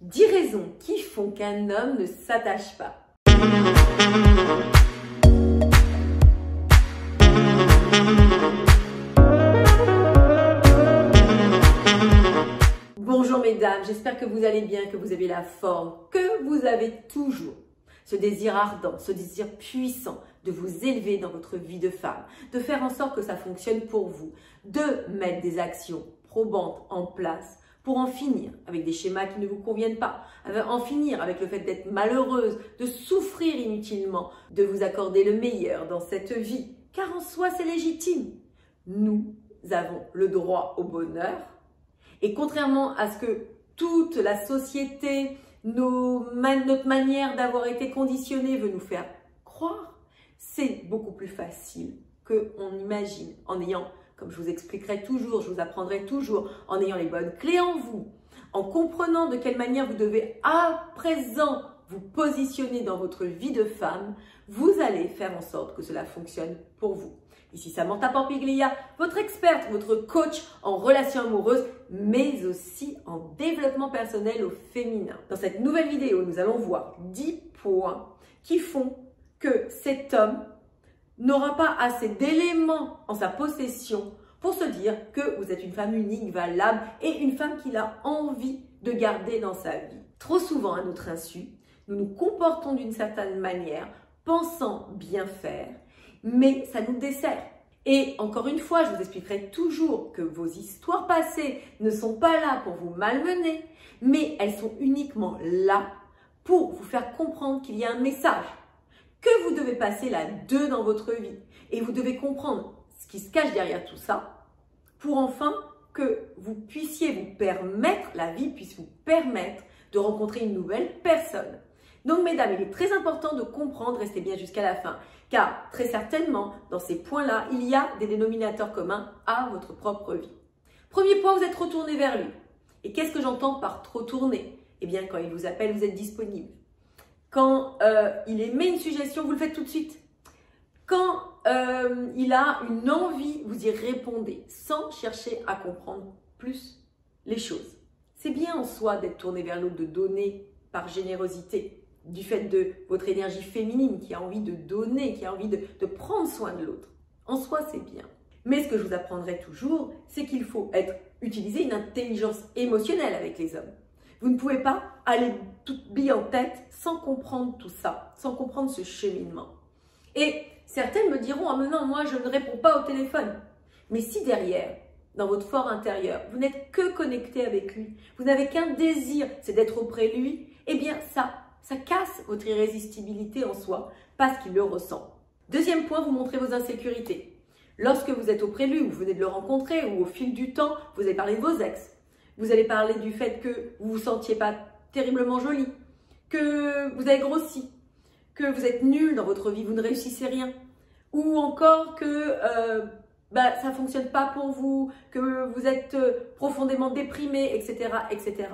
10 raisons qui font qu'un homme ne s'attache pas. Bonjour mesdames, j'espère que vous allez bien, que vous avez la forme, que vous avez toujours ce désir ardent, ce désir puissant de vous élever dans votre vie de femme, de faire en sorte que ça fonctionne pour vous, de mettre des actions probantes en place pour en finir avec des schémas qui ne vous conviennent pas, en finir avec le fait d'être malheureuse, de souffrir inutilement, de vous accorder le meilleur dans cette vie, car en soi c'est légitime. Nous avons le droit au bonheur et contrairement à ce que toute la société, notre manière d'avoir été conditionné veut nous faire croire, c'est beaucoup plus facile qu'on imagine en ayant, comme je vous expliquerai toujours, je vous apprendrai toujours, en ayant les bonnes clés en vous, en comprenant de quelle manière vous devez à présent vous positionner dans votre vie de femme, vous allez faire en sorte que cela fonctionne pour vous. Ici Samantha Pampiglia, votre experte, votre coach en relations amoureuses, mais aussi en développement personnel au féminin. Dans cette nouvelle vidéo, nous allons voir 10 points qui font que cet homme n'aura pas assez d'éléments en sa possession pour se dire que vous êtes une femme unique, valable et une femme qu'il a envie de garder dans sa vie. Trop souvent, à notre insu, nous nous comportons d'une certaine manière, pensant bien faire, mais ça nous dessert. Et encore une fois, je vous expliquerai toujours que vos histoires passées ne sont pas là pour vous malmener, mais elles sont uniquement là pour vous faire comprendre qu'il y a un message, que vous devez passer la 2 dans votre vie. Et vous devez comprendre ce qui se cache derrière tout ça pour enfin que vous puissiez vous permettre, la vie puisse vous permettre de rencontrer une nouvelle personne. Donc mesdames, il est très important de comprendre, restez bien jusqu'à la fin, car très certainement, dans ces points-là, il y a des dénominateurs communs à votre propre vie. Premier point, vous êtes retourné vers lui. Et qu'est-ce que j'entends par trop tourner? Eh bien, quand il vous appelle, vous êtes disponible. Quand il émet une suggestion, vous le faites tout de suite. Quand il a une envie, vous y répondez, sans chercher à comprendre plus les choses. C'est bien en soi d'être tourné vers l'autre, de donner par générosité, du fait de votre énergie féminine qui a envie de donner, qui a envie de prendre soin de l'autre. En soi, c'est bien. Mais ce que je vous apprendrai toujours, c'est qu'il faut utiliser une intelligence émotionnelle avec les hommes. Vous ne pouvez pas aller toute bille en tête sans comprendre tout ça, sans comprendre ce cheminement. Et certaines me diront, ah mais non, moi je ne réponds pas au téléphone. Mais si derrière, dans votre fort intérieur, vous n'êtes que connecté avec lui, vous n'avez qu'un désir, c'est d'être auprès de lui, eh bien ça casse votre irrésistibilité en soi parce qu'il le ressent. Deuxième point, vous montrez vos insécurités. Lorsque vous êtes auprès de lui, ou vous venez de le rencontrer, ou au fil du temps, vous allez parler de vos ex. Vous allez parler du fait que vous ne vous sentiez pas terriblement jolie, que vous avez grossi, que vous êtes nul dans votre vie, vous ne réussissez rien. Ou encore que ça ne fonctionne pas pour vous, que vous êtes profondément déprimé, etc., etc.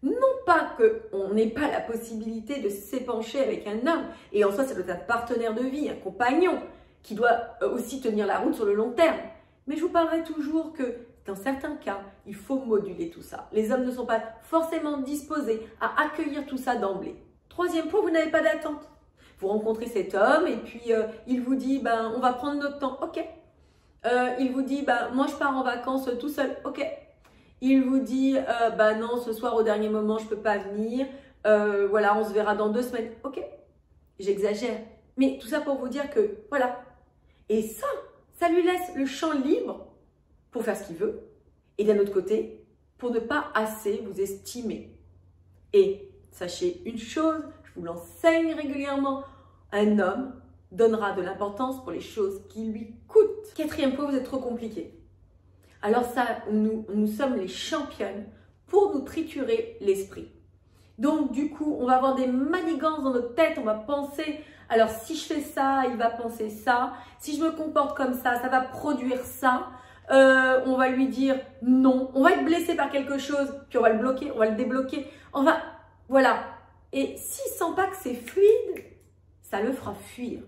Non pas qu'on n'ait pas la possibilité de s'épancher avec un homme, et en soi ça doit être un partenaire de vie, un compagnon, qui doit aussi tenir la route sur le long terme. Mais je vous parlerai toujours que dans certains cas, il faut moduler tout ça. Les hommes ne sont pas forcément disposés à accueillir tout ça d'emblée. Troisième point, vous n'avez pas d'attente. Vous rencontrez cet homme et puis il vous dit on va prendre notre temps, ok. Il vous dit moi je pars en vacances tout seul, ok. Il vous dit non, ce soir au dernier moment je peux pas venir, voilà, on se verra dans 2 semaines, ok. J'exagère, mais tout ça pour vous dire que voilà. Et ça lui laisse le champ libre pour faire ce qu'il veut, et d'un autre côté, pour ne pas assez vous estimer. Et sachez une chose, je vous l'enseigne régulièrement, un homme donnera de l'importance pour les choses qui lui coûtent. Quatrième point, vous êtes trop compliqué. Alors ça, nous sommes les championnes pour nous triturer l'esprit. Donc du coup, on va avoir des manigances dans notre tête, on va penser, alors si je fais ça, il va penser ça, si je me comporte comme ça va produire ça. On va lui dire non, on va être blessé par quelque chose, puis on va le bloquer, on va le débloquer, voilà. Et s'il ne sent pas que c'est fluide, ça le fera fuir.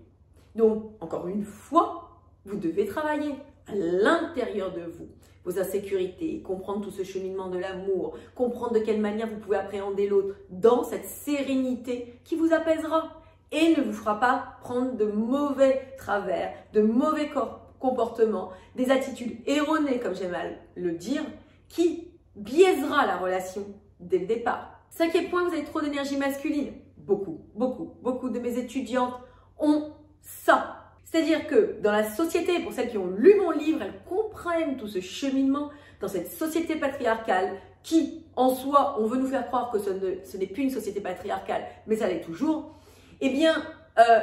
Donc, encore une fois, vous devez travailler à l'intérieur de vous. vos insécurités, comprendre tout ce cheminement de l'amour, comprendre de quelle manière vous pouvez appréhender l'autre dans cette sérénité qui vous apaisera et ne vous fera pas prendre de mauvais travers, de mauvais comportements, des attitudes erronées, comme j'aime à le dire, qui biaisera la relation dès le départ. 5e point, vous avez trop d'énergie masculine. Beaucoup de mes étudiantes ont ça. C'est-à-dire que dans la société, pour celles qui ont lu mon livre, elles comprennent tout ce cheminement dans cette société patriarcale qui, en soi, on veut nous faire croire que ce n'est plus une société patriarcale, mais ça l'est toujours. Eh bien,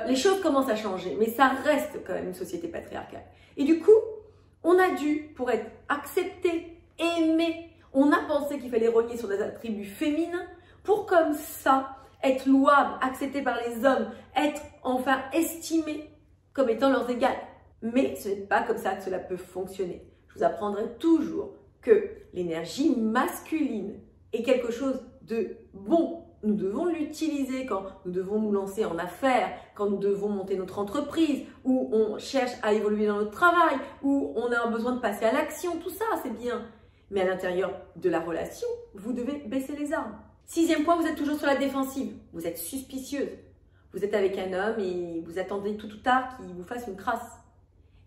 les choses commencent à changer, mais ça reste quand même une société patriarcale. Et du coup, on a dû, pour être accepté, aimé, on a pensé qu'il fallait renier sur des attributs féminins pour comme ça être louable, accepté par les hommes, être enfin estimé comme étant leurs égales. Mais ce n'est pas comme ça que cela peut fonctionner. Je vous apprendrai toujours que l'énergie masculine est quelque chose de bon. Nous devons l'utiliser quand nous devons nous lancer en affaires, quand nous devons monter notre entreprise, où on cherche à évoluer dans notre travail, où on a besoin de passer à l'action. Tout ça, c'est bien. Mais à l'intérieur de la relation, vous devez baisser les armes. 6e point, vous êtes toujours sur la défensive. Vous êtes suspicieuse. Vous êtes avec un homme et vous attendez tout ou tard qu'il vous fasse une crasse.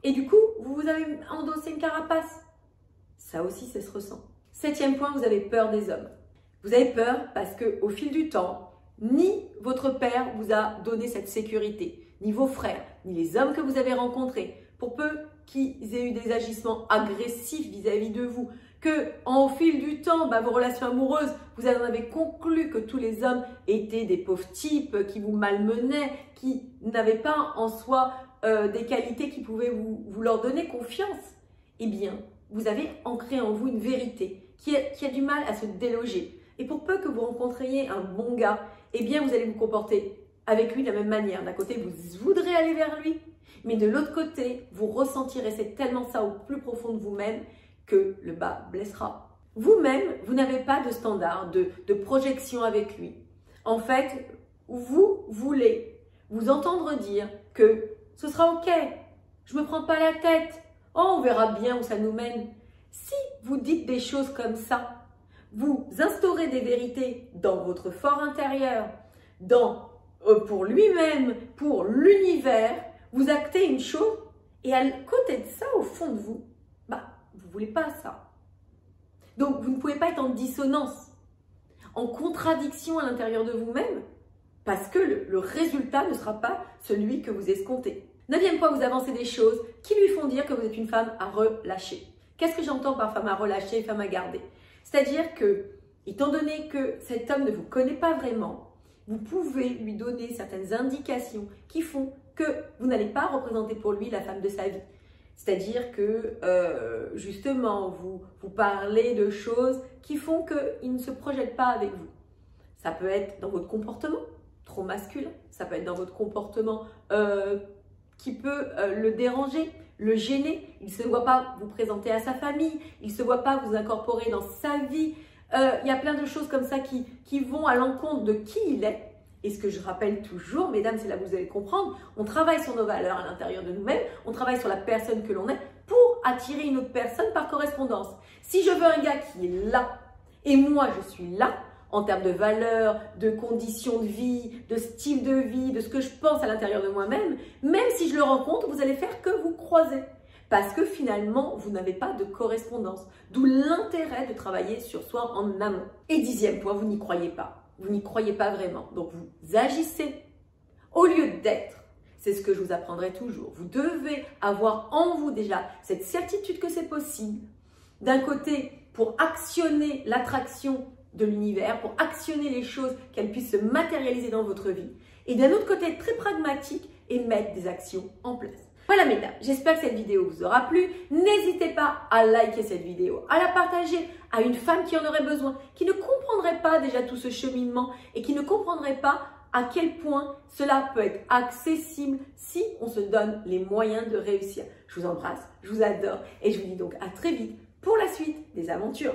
Et du coup, vous avez endossé une carapace. Ça aussi, ça se ressent. 7e point, vous avez peur des hommes. Vous avez peur parce qu'au fil du temps, ni votre père vous a donné cette sécurité, ni vos frères, ni les hommes que vous avez rencontrés, pour peu qu'ils aient eu des agissements agressifs vis-à-vis de vous, que au fil du temps, vos relations amoureuses, vous en avez conclu que tous les hommes étaient des pauvres types qui vous malmenaient, qui n'avaient pas en soi des qualités qui pouvaient vous leur donner confiance. Eh bien, vous avez ancré en vous une vérité qui a du mal à se déloger. Et pour peu que vous rencontriez un bon gars, eh bien, vous allez vous comporter avec lui de la même manière. D'un côté, vous voudrez aller vers lui, mais de l'autre côté, vous ressentirez, c'est tellement ça au plus profond de vous-même, que le bas blessera. Vous-même, vous n'avez pas de standard, de projection avec lui. En fait, vous voulez vous entendre dire que ce sera ok, je ne me prends pas la tête, oh, on verra bien où ça nous mène. Si vous dites des choses comme ça, vous instaurez des vérités dans votre fort intérieur, pour lui-même, pour l'univers, vous actez une chose et à côté de ça, au fond de vous, vous ne voulez pas ça. Donc, vous ne pouvez pas être en dissonance, en contradiction à l'intérieur de vous-même, parce que le résultat ne sera pas celui que vous escomptez. 9e point, vous avancez des choses qui lui font dire que vous êtes une femme à relâcher. Qu'est-ce que j'entends par femme à relâcher, femme à garder? C'est-à-dire que, étant donné que cet homme ne vous connaît pas vraiment, vous pouvez lui donner certaines indications qui font que vous n'allez pas représenter pour lui la femme de sa vie. C'est-à-dire que, justement, vous parlez de choses qui font qu'il ne se projette pas avec vous. Ça peut être dans votre comportement, trop masculin. Ça peut être dans votre comportement qui peut le déranger, le gêner. Il ne se voit pas vous présenter à sa famille. Il ne se voit pas vous incorporer dans sa vie. Il y a plein de choses comme ça qui vont à l'encontre de qui il est. Et ce que je rappelle toujours, mesdames, c'est là que vous allez comprendre, on travaille sur nos valeurs à l'intérieur de nous-mêmes, on travaille sur la personne que l'on est pour attirer une autre personne par correspondance. Si je veux un gars qui est là, et moi je suis là, en termes de valeurs, de conditions de vie, de style de vie, de ce que je pense à l'intérieur de moi-même, même si je le rencontre, vous allez faire que vous croiser. Parce que finalement, vous n'avez pas de correspondance. D'où l'intérêt de travailler sur soi en amont. Et 10e point, vous n'y croyez pas. Vous n'y croyez pas vraiment. Donc, vous agissez au lieu d'être. C'est ce que je vous apprendrai toujours. Vous devez avoir en vous déjà cette certitude que c'est possible. D'un côté, pour actionner l'attraction de l'univers, pour actionner les choses, qu'elles puissent se matérialiser dans votre vie. Et d'un autre côté, très pragmatique et mettre des actions en place. Voilà mesdames, j'espère que cette vidéo vous aura plu. N'hésitez pas à liker cette vidéo, à la partager à une femme qui en aurait besoin, qui ne comprendrait pas déjà tout ce cheminement et qui ne comprendrait pas à quel point cela peut être accessible si on se donne les moyens de réussir. Je vous embrasse, je vous adore et je vous dis donc à très vite pour la suite des aventures.